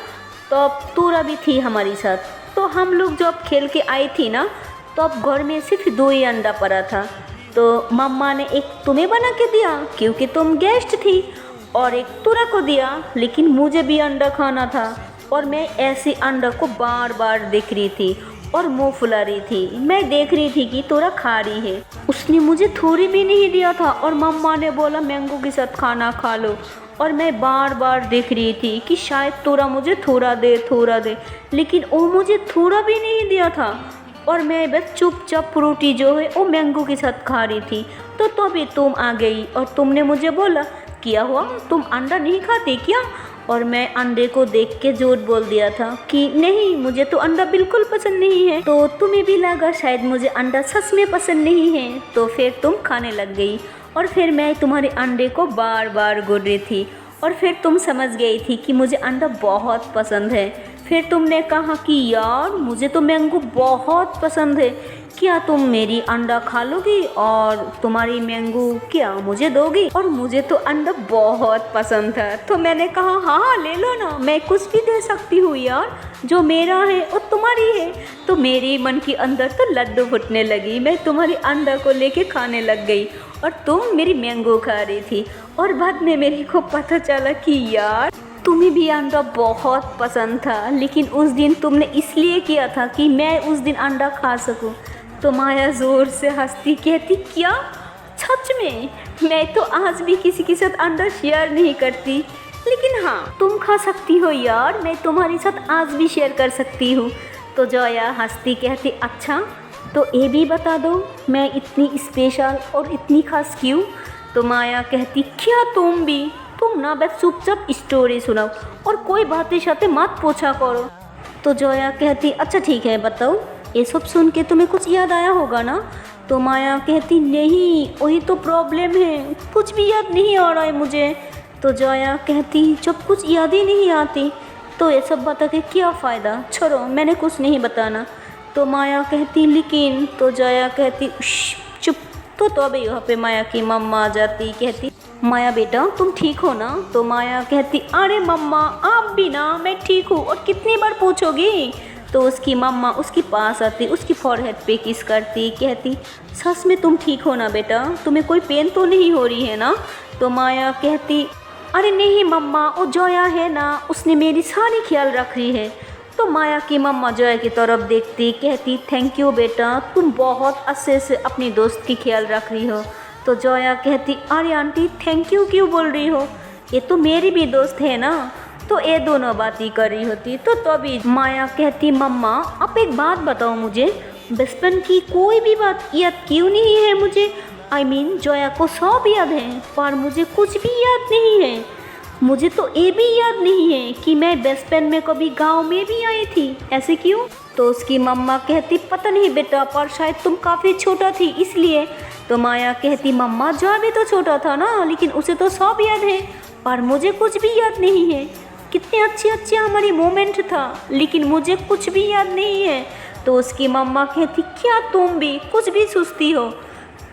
A: तो अब तूरा भी थी हमारी साथ। तो हम लोग जब खेल के आई थी ना, तो अब घर में सिर्फ 2 ही अंडा पड़ा था। तो मम्मा ने एक तुम्हें बना के दिया क्योंकि तुम गेस्ट थी, और एक तूरा को दिया, लेकिन मुझे भी अंडा खाना था। और मैं ऐसे अंडा को बार बार देख रही थी और मुंह फुला रही थी। मैं देख रही थी कि तूरा खा रही है, उसने मुझे थोड़ी भी नहीं दिया था, और मम्मा ने बोला मैंगो के साथ खाना खा लो। और मैं बार बार देख रही थी कि शायद तूरा मुझे थोड़ा दे, लेकिन वो मुझे थोड़ा भी नहीं दिया था। और मैं बस चुपचाप रोटी जो है वो मैंगो के साथ खा रही थी। तो तभी तुम आ गई और तुमने मुझे बोला क्या हुआ, तुम अंडा नहीं खाती क्या? और मैं अंडे को देख के झूठ बोल दिया था कि नहीं मुझे तो अंडा बिल्कुल पसंद नहीं है। तो तुम्हें भी लगा शायद मुझे अंडा सच में पसंद नहीं है, तो फिर तुम खाने लग गई। और फिर मैं तुम्हारे अंडे को बार बार घूर रही थी, और फिर तुम समझ गई थी कि मुझे अंडा बहुत पसंद है। फिर तुमने कहा कि यार मुझे तो मैंगो बहुत पसंद है, क्या तुम मेरी अंडा खा लोगी और तुम्हारी मैंगो क्या मुझे दोगी? और मुझे तो अंडा बहुत पसंद था, तो मैंने कहा हाँ ले लो ना, मैं कुछ भी दे सकती हूँ यार, जो मेरा है वो तुम्हारी है। तो मेरे मन के अंदर तो लड्डू फूटने लगी, मैं तुम्हारी अंडा को लेके खाने लग गई और तुम मेरी मैंगो खा रही थी। और बाद में मेरे को पता चला कि यार तुम्हें भी अंडा बहुत पसंद था, लेकिन उस दिन तुमने इसलिए किया था कि मैं उस दिन अंडा खा सकूं। तो माया ज़ोर से हंसती कहती क्या सच में? मैं तो आज भी किसी के साथ अंडा शेयर नहीं करती, लेकिन हाँ तुम खा सकती हो यार, मैं तुम्हारे साथ आज भी शेयर कर सकती हूँ। तो जया हंसती कहती अच्छा तो ये भी बता दो मैं इतनी स्पेशल और इतनी खास क्यों? तो माया कहती क्या तुम ना बस चुपचाप स्टोरी सुनाओ और कोई बातें शाते मत पूछा करो। तो जया कहती अच्छा ठीक है बताओ, ये सब सुन के तुम्हें कुछ याद आया होगा ना? तो माया कहती नहीं वही तो प्रॉब्लम है, कुछ भी याद नहीं आ रहा है मुझे। तो जया कहती जब कुछ याद ही नहीं आती तो ये सब बता के क्या फ़ायदा, छोड़ो मैंने कुछ नहीं बताना। तो माया कहती लेकिन, तो जया कहती चुप। तो अभी यहाँ पे माया की मम्मा आ जाती, कहती माया बेटा तुम ठीक हो ना? तो माया कहती अरे मम्मा आप भी ना, मैं ठीक हूँ और कितनी बार पूछोगी? तो उसकी मम्मा उसके पास आती, उसकी फॉरहेड पे किस करती, कहती सच में तुम ठीक हो ना बेटा, तुम्हें कोई पेन तो नहीं हो रही है ना? तो माया कहती अरे नहीं मम्मा वो जया है ना, उसने मेरी सारी ख्याल रख रही है। तो माया की मम्मा जोया की तरफ देखती, कहती थैंक यू बेटा, तुम बहुत अच्छे से अपनी दोस्त की ख्याल रख रही हो। तो जोया कहती अरे आंटी थैंक यू क्यों बोल रही हो, ये तो मेरी भी दोस्त है ना। तो ये दोनों बातें कर रही होती। तो तभी माया कहती मम्मा आप एक बात बताओ मुझे, बचपन की कोई भी बात याद क्यों नहीं है मुझे। जोया को सब याद है पर मुझे कुछ भी याद नहीं है। मुझे तो ये भी याद नहीं है कि मैं बचपन में कभी गांव में भी आई थी, ऐसे क्यों। तो उसकी मम्मा कहती पता नहीं बेटा, पर शायद तुम काफ़ी छोटा थी इसलिए। तो माया कहती मम्मा जोया भी तो छोटा था ना, लेकिन उसे तो सब याद है पर मुझे कुछ भी याद नहीं है। कितने अच्छे अच्छे हमारी मोमेंट था, लेकिन मुझे कुछ भी याद नहीं है। तो उसकी मम्मा कहती क्या तुम भी कुछ भी सोचती हो,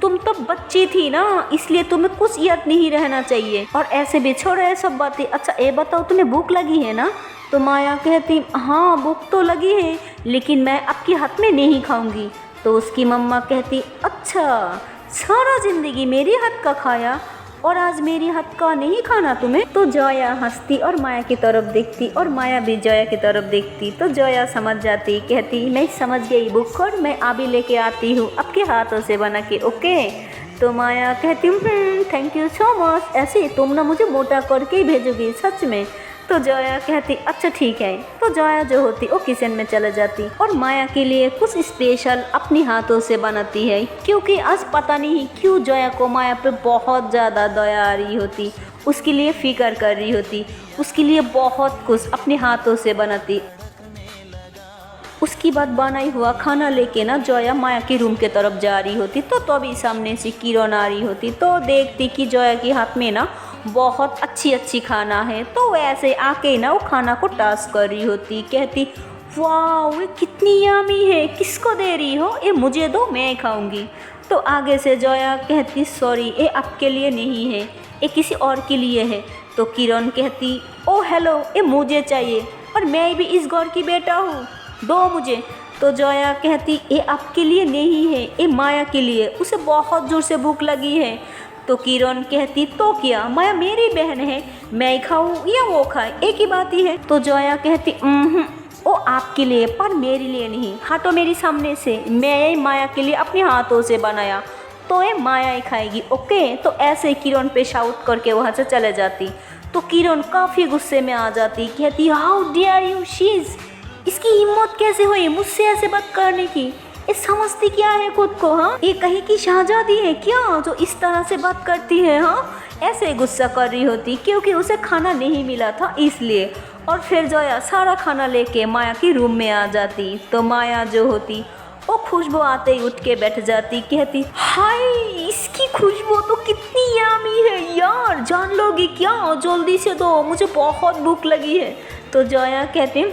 A: तुम तो बच्ची थी ना, इसलिए तुम्हें कुछ याद नहीं रहना चाहिए। और ऐसे भी छोड़ो ये सब बातें। अच्छा ये बताओ तुम्हें भूख लगी है ना। तो माया कहती हाँ भूख तो लगी है, लेकिन मैं आपके हाथ में नहीं खाऊंगी। तो उसकी मम्मा कहती अच्छा सारा जिंदगी मेरे हाथ का खाया और आज मेरी हाथ का नहीं खाना तुम्हें। तो जोया हंसती और माया की तरफ देखती और माया भी जोया की तरफ देखती। तो जोया समझ जाती, कहती मैं समझ गई बुक, और मैं अभी लेके आती हूँ आपके हाथों से बना के, ओके। तो माया कहती थैंक यू सो मच, ऐसे तुम ना मुझे मोटा करके ही भेजोगी सच में। तो जोया कहती अच्छा ठीक है। तो जोया जो होती वो किचन में चले जाती और माया के लिए कुछ स्पेशल अपनी हाथों से बनाती है, क्योंकि आज पता नहीं क्यों जोया को माया पे बहुत ज़्यादा दया आ रही होती, उसके लिए फिक्र कर रही होती, उसके लिए बहुत कुछ अपने हाथों से बनाती। उसके बाद बनाई हुआ खाना लेके ना जोया माया के रूम के तरफ जा रही होती। तो तभी सामने से किरण आ रही होती। तो देखती कि जोया के हाथ में ना बहुत अच्छी अच्छी खाना है। तो वैसे आके ना वो खाना को टास्क कर रही होती, कहती वाह ये कितनी यम्मी है, किसको दे रही हो, ये मुझे दो मैं खाऊंगी। तो आगे से जोया कहती सॉरी ये आपके लिए नहीं है, ये किसी और के लिए है। तो किरण कहती ओ हेलो ये मुझे चाहिए और मैं भी इस घर की बेटा हूँ, दो मुझे। तो जोया कहती ये आपके लिए नहीं है, ये माया के लिए, उसे बहुत ज़ोर से भूख लगी है। तो किरण कहती तो क्या, माया मेरी बहन है, मैं खाऊं या वो खाए एक ही बात ही है। तो जोया कहती वो आपके लिए पर मेरे लिए नहीं, हटो मेरी सामने से, मैं माया के लिए अपने हाथों से बनाया तो ये माया ही खाएगी, ओके। तो ऐसे किरण पे शाउट करके वहाँ से चले जाती। तो किरण काफ़ी गुस्से में आ जाती, कहती हाउ डेयर यू शीज, इसकी हिम्मत कैसे हुई मुझसे ऐसे बात करने की, ये समझती क्या है खुद को, हाँ ये कहीं की शहजादी है क्या जो इस तरह से बात करती है। हाँ ऐसे गुस्सा कर रही होती क्योंकि उसे खाना नहीं मिला था इसलिए। और फिर जोया सारा खाना लेके माया के रूम में आ जाती। तो माया जो होती वो खुशबू आते ही उठ के बैठ जाती, कहती हाय इसकी खुशबू तो कितनी यम्मी है यार, जान लोगी क्या, जल्दी से दो मुझे बहुत भूख लगी है। तो जोया कहती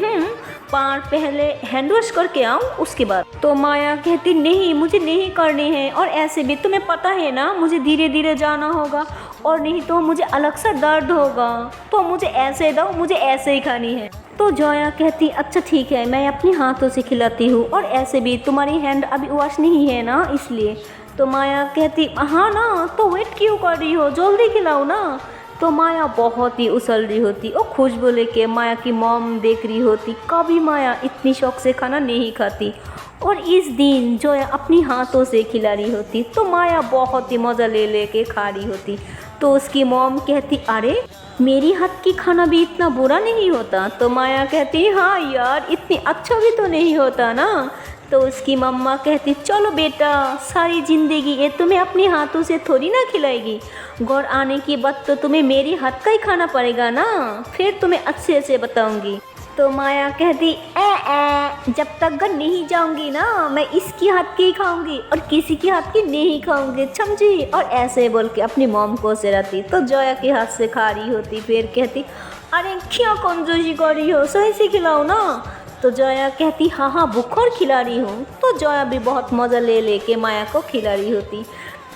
A: पर पहले हैंड वॉश करके आऊँ उसके बाद। तो माया कहती नहीं मुझे नहीं करनी है, और ऐसे भी तुम्हें पता है ना मुझे धीरे धीरे जाना होगा और नहीं तो मुझे अलग सा दर्द होगा, तो मुझे ऐसे दो, मुझे ऐसे ही खानी है। तो जोया कहती अच्छा ठीक है मैं अपने हाथों से खिलाती हूँ, और ऐसे भी तुम्हारी हैंड अभी वॉश नहीं है ना इसलिए। तो माया कहती हाँ ना, तो वेट क्यों कर रही हो, जल्दी खिलाओ ना। तो माया बहुत ही उछल रही होती और खुशबू लेके माया की मॉम देख रही होती, कभी माया इतनी शौक से खाना नहीं खाती, और इस दिन जोया अपनी हाथों से खिला रही होती। तो माया बहुत ही मज़ा ले लेके खा रही होती। तो उसकी मॉम कहती अरे मेरी हाथ की खाना भी इतना बुरा नहीं होता। तो माया कहती हाँ यार इतनी अच्छा भी तो नहीं होता ना। तो उसकी मम्मा कहती चलो बेटा सारी ज़िंदगी ये तुम्हें अपने हाथों से थोड़ी ना खिलाएगी, घर आने के बाद तो तुम्हें मेरी हाथ का ही खाना पड़ेगा ना, फिर तुम्हें अच्छे से बताऊंगी। तो माया कहती जब तक घर नहीं जाऊंगी ना मैं इसकी हाथ की ही खाऊंगी और किसी की हाथ की नहीं खाऊंगी, समझी। और ऐसे बोल के अपनी मॉम को सिराती। तो जोया के हाथ से खा रही होती, फिर कहती अरे क्या कंजूसी कर रही हो, सही से खिलाओ ना। तो जोया कहती हाँ हाँ बुखार खिला रही हूँ। तो जोया भी बहुत मज़ा ले लेके माया को खिला रही होती।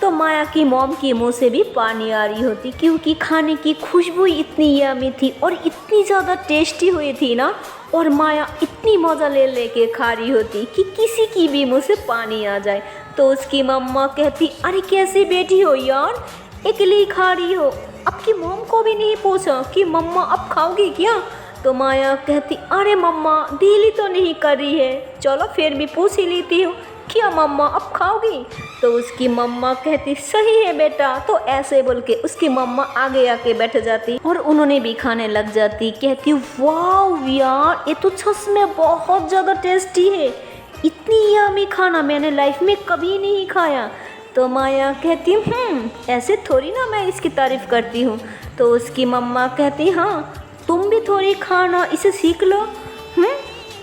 A: तो माया की मॉम के मुंह से भी पानी आ रही होती, क्योंकि खाने की खुशबू इतनी यम्मी थी और इतनी ज़्यादा टेस्टी हुई थी ना, और माया इतनी मज़ा ले लेके खा रही होती कि किसी की भी मुंह से पानी आ जाए। तो उसकी मम्मा कहती अरे कैसी बेटी हो यार, अकेली खा रही हो, आपकी मॉम को भी नहीं पूछा कि मम्मा अब खाओगी क्या। तो माया कहती अरे मम्मा दिल ही तो नहीं कर रही है, चलो फिर भी पूछ ही लेती हूँ, क्या मम्मा अब खाओगी? तो उसकी मम्मा कहती सही है बेटा। तो ऐसे बोल के उसकी मम्मा आगे आके बैठ जाती और उन्होंने भी खाने लग जाती। कहती वाह यार ये तो सच में बहुत ज़्यादा टेस्टी है, इतनी यम्मी खाना मैंने लाइफ में कभी नहीं खाया। तो माया कहती ऐसे थोड़ी ना मैं इसकी तारीफ़ करती हूँ। तो उसकी मम्मा कहती हाँ तुम भी थोड़ी खाना, इसे सीख लो,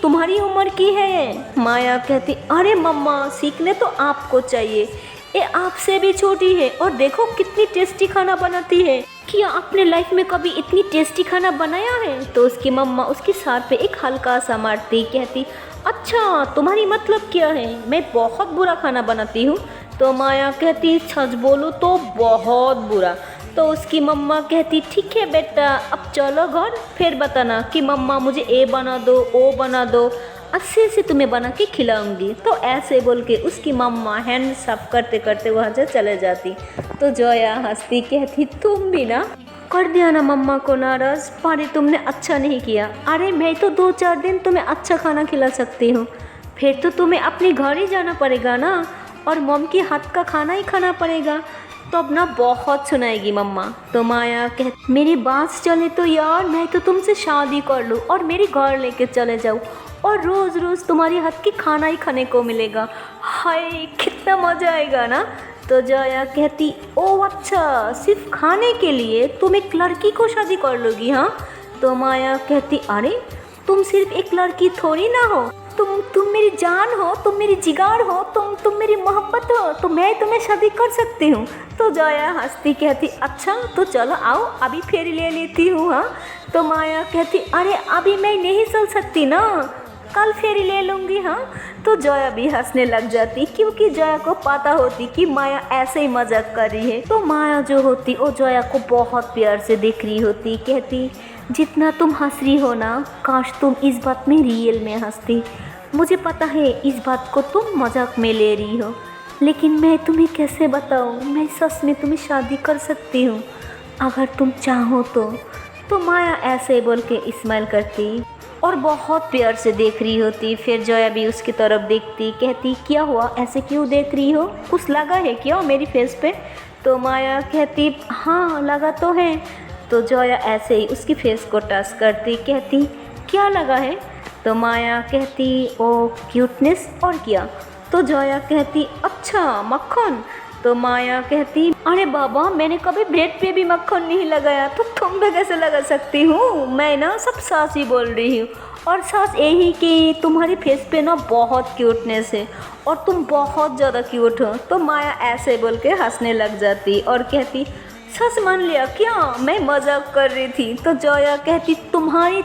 A: तुम्हारी उम्र की है ये। माया कहती अरे मम्मा सीखने तो आपको चाहिए, ये आपसे भी छोटी है और देखो कितनी टेस्टी खाना बनाती है, क्या आपने लाइफ में कभी इतनी टेस्टी खाना बनाया है? तो उसकी मम्मा उसकी सर पे एक हल्का सा मारती, कहती अच्छा तुम्हारी मतलब क्या है, मैं बहुत बुरा खाना बनाती हूँ? तो माया कहती सच बोलो तो बहुत बुरा। तो उसकी मम्मा कहती ठीक है बेटा अब चलो घर, फिर बताना कि मम्मा मुझे ए बना दो ओ बना दो, अच्छे से तुम्हें बना के खिलाऊंगी। तो ऐसे बोल के उसकी मम्मा हैंड साफ करते करते वहाँ से चले जाती। तो जोया हंसती कहती तुम भी ना कर दिया ना मम्मा को नाराज़, पर तुमने अच्छा नहीं किया। अरे मैं तो 2-4 दिन तुम्हें अच्छा खाना खिला सकती हूँ, फिर तो तुम्हें अपने घर ही जाना पड़ेगा ना और मम के हाथ का खाना ही खाना पड़ेगा, तो अब ना बहुत सुनाएगी मम्मा। तो माया कहती मेरी बात चले तो यार मैं तो तुमसे शादी कर लूँ और मेरे घर लेके चले जाऊँ और रोज़ रोज़ तुम्हारी हाथ की खाना ही खाने को मिलेगा, हाय कितना मज़ा आएगा ना। तो जोया कहती ओ अच्छा सिर्फ खाने के लिए तुम एक लड़की को शादी कर लोगी? हाँ। तो माया कहती अरे तुम सिर्फ एक लड़की थोड़ी ना हो, तुम मेरी जान हो, तुम मेरी जिगार हो, तुम मेरी मोहब्बत हो, तो मैं तुम्हें शादी कर सकती हूँ। तो जोया हंसती कहती अच्छा तो चलो आओ अभी फेरी ले लेती हूँ। हाँ। तो माया कहती अरे अभी मैं नहीं चल सकती ना, कल फेरी ले लूँगी। हाँ। तो जोया भी हंसने लग जाती क्योंकि जोया को पता होती कि माया ऐसे ही मजाक कर रही है। तो माया जो होती वो जोया को बहुत प्यार से देख रही होती, कहती जितना तुम हंस रही हो ना काश तुम इस बात में रियल में हंसती, मुझे पता है इस बात को तुम मजाक में ले रही हो, लेकिन मैं तुम्हें कैसे बताऊँ, मैं सच में तुम्हें शादी कर सकती हूँ अगर तुम चाहो तो। तो माया ऐसे बोल के स्माइल करती और बहुत प्यार से देख रही होती। फिर जोया भी उसकी तरफ देखती, कहती क्या हुआ ऐसे क्यों देख रही हो, कुछ लगा है क्या मेरी फेस पे? तो माया कहती हाँ लगा तो है। तो जोया ऐसे ही उसकी फेस को टच करती, कहती क्या लगा है? तो माया कहती ओ क्यूटनेस और क्या? तो जोया कहती अच्छा मक्खन। तो माया कहती अरे बाबा मैंने कभी ब्रेड पे भी मक्खन नहीं लगाया, तो तुम पे कैसे लगा सकती हूँ, मैं ना सब सास ही बोल रही हूँ और सास यही कि तुम्हारी फेस पे ना बहुत क्यूटनेस है और तुम बहुत ज़्यादा क्यूट हो। तो माया ऐसे बोल के हंसने लग जाती और कहती सच मान लिया क्या, मैं मजाक कर रही थी। तो जोया कहती तुम्हारी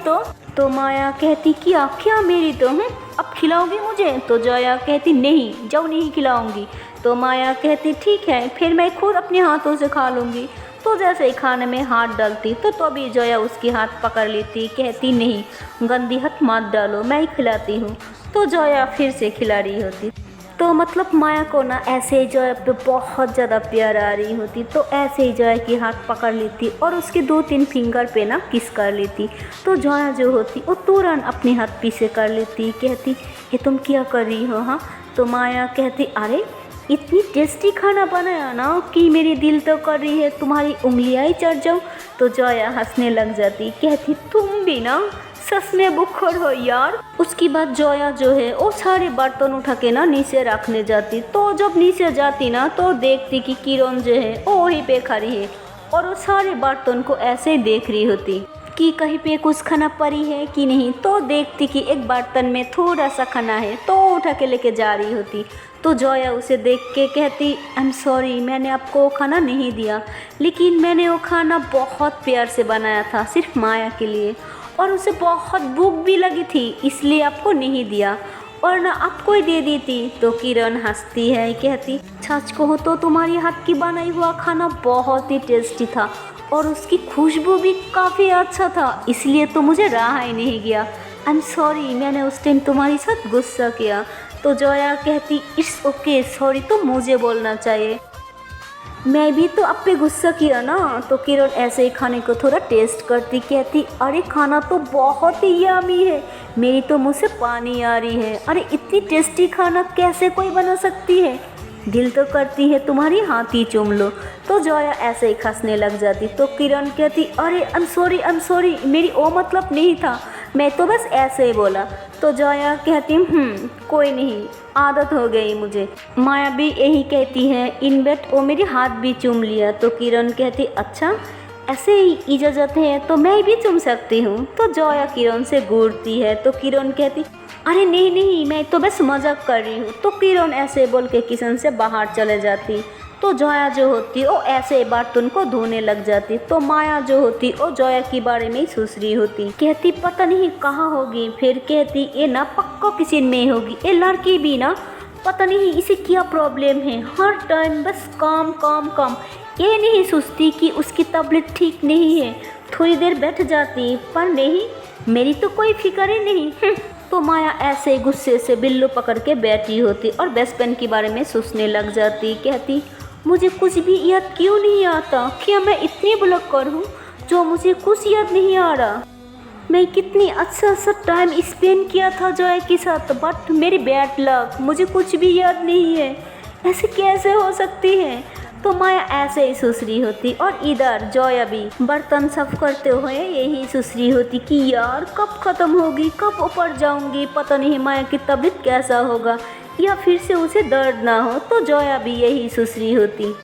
A: तो माया कहती क्या क्या मेरी तो अब खिलाओगी मुझे? तो जोया कहती नहीं जब नहीं खिलाऊंगी। तो माया कहती ठीक है फिर मैं खुद अपने हाथों से खा लूँगी। तो जैसे ही खाने में हाथ डालती तो तभी जोया उसकी हाथ पकड़ लेती, कहती नहीं गंदी हाथ मत डालो मैं ही खिलाती हूँ। तो जोया फिर से खिला रही होती। तो मतलब माया को ना ऐसे ही जोया पे बहुत ज़्यादा प्यार आ रही होती, तो ऐसे ही जोया की हाथ पकड़ लेती और उसके 2-3 फिंगर पे ना किस कर लेती। तो जोया जो होती वो तुरंत अपने हाथ पीछे कर लेती, कहती ये तुम क्या कर रही हो? हाँ। तो माया कहती अरे इतनी टेस्टी खाना बनाया ना कि मेरी दिल तो कर रही है तुम्हारी उंगलियां ही चढ़ जाऊँ। तो जोया हंसने लग जाती, कहती तुम भी ना सच में बुखर हो यार। उसकी बाद जोया जो है वो सारे बर्तन उठा के ना नीचे रखने जाती। तो जब नीचे जाती ना तो देखती कि किरण जो है वो वहीं पे खड़ी है और वो सारे बर्तन को ऐसे ही देख रही होती कि कहीं पे कुछ खाना पड़ी है कि नहीं। तो देखती कि एक बर्तन में थोड़ा सा खाना है तो उठा के लेके जा रही होती। तो जोया उसे देख के कहती आई एम सॉरी मैंने आपको खाना नहीं दिया, लेकिन मैंने वो खाना बहुत प्यार से बनाया था सिर्फ माया के लिए और उसे बहुत भूख भी लगी थी इसलिए आपको नहीं दिया और ना आपको ही दे दी थी। तो किरण हंसती है, कहती सच कहो तो तुम्हारी हाथ की बनाई हुआ खाना बहुत ही टेस्टी था और उसकी खुशबू भी काफ़ी अच्छा था, इसलिए तो मुझे रहा ही नहीं गया। आई एम सॉरी मैंने उस टाइम तुम्हारे साथ गुस्सा किया। तो जोया कहती इट्स ओके सॉरी तो मुझे बोलना चाहिए। मैं भी तो अब पे गुस्सा किया ना, तो किरण ऐसे ही खाने को थोड़ा टेस्ट करती कहती, अरे खाना तो बहुत ही यम्मी है, मेरी तो मुँह से पानी आ रही है। अरे इतनी टेस्टी खाना कैसे कोई बना सकती है, दिल तो करती है तुम्हारी हाथ ही चूम लो। तो जोया ऐसे ही हंसने लग जाती। तो किरण कहती, अरे आई एम सॉरी, मेरी वो मतलब नहीं था, मैं तो बस ऐसे ही बोला। तो जोया कहती, कोई नहीं, आदत हो गई मुझे। माया भी यही कहती है, इन बेट वो मेरे हाथ भी चूम लिया। तो किरण कहती, अच्छा ऐसे ही इजाज़त है तो मैं भी चूम सकती हूँ। तो जोया किरण से घूरती है। तो किरण कहती, अरे नहीं नहीं, मैं तो बस मजाक कर रही हूँ। तो किरण ऐसे बोल के किचन से बाहर चले जाती। तो जोया जो होती वो ऐसे बर्तन को धोने लग जाती। तो माया जो होती वो जोया के बारे में ही सोच रही होती, कहती पता नहीं कहाँ होगी। फिर कहती, ये ना पक्का किचन में होगी, ये लड़की भी ना पता नहीं इसे क्या प्रॉब्लम है, हर टाइम बस काम काम काम। ये नहीं सोचती कि उसकी तबीयत ठीक नहीं है, थोड़ी देर बैठ जाती, पर नहीं, मेरी तो कोई फिक्र ही नहीं। तो माया ऐसे गुस्से से बिल्लू पकड़ के बैठी होती और बेस्ट फ्रेंड के बारे में सोचने लग जाती। कहती, मुझे कुछ भी याद क्यों नहीं आता, क्या मैं इतनी बुलक्कड़ हूँ जो मुझे कुछ याद नहीं आ रहा। मैं कितनी अच्छा टाइम स्पेंड किया था जॉय के साथ, बट मेरी बैड लक, मुझे कुछ भी याद नहीं है, ऐसे कैसे हो सकती है। तो माया ऐसे ही सोच रही होती और इधर जोया भी बर्तन साफ करते हुए यही सोच रही होती कि यार कब ख़त्म होगी, कब ऊपर जाऊंगी, पता नहीं माया की तबीयत कैसा होगा या फिर से उसे दर्द ना हो। तो जोया भी यही सोच रही होती।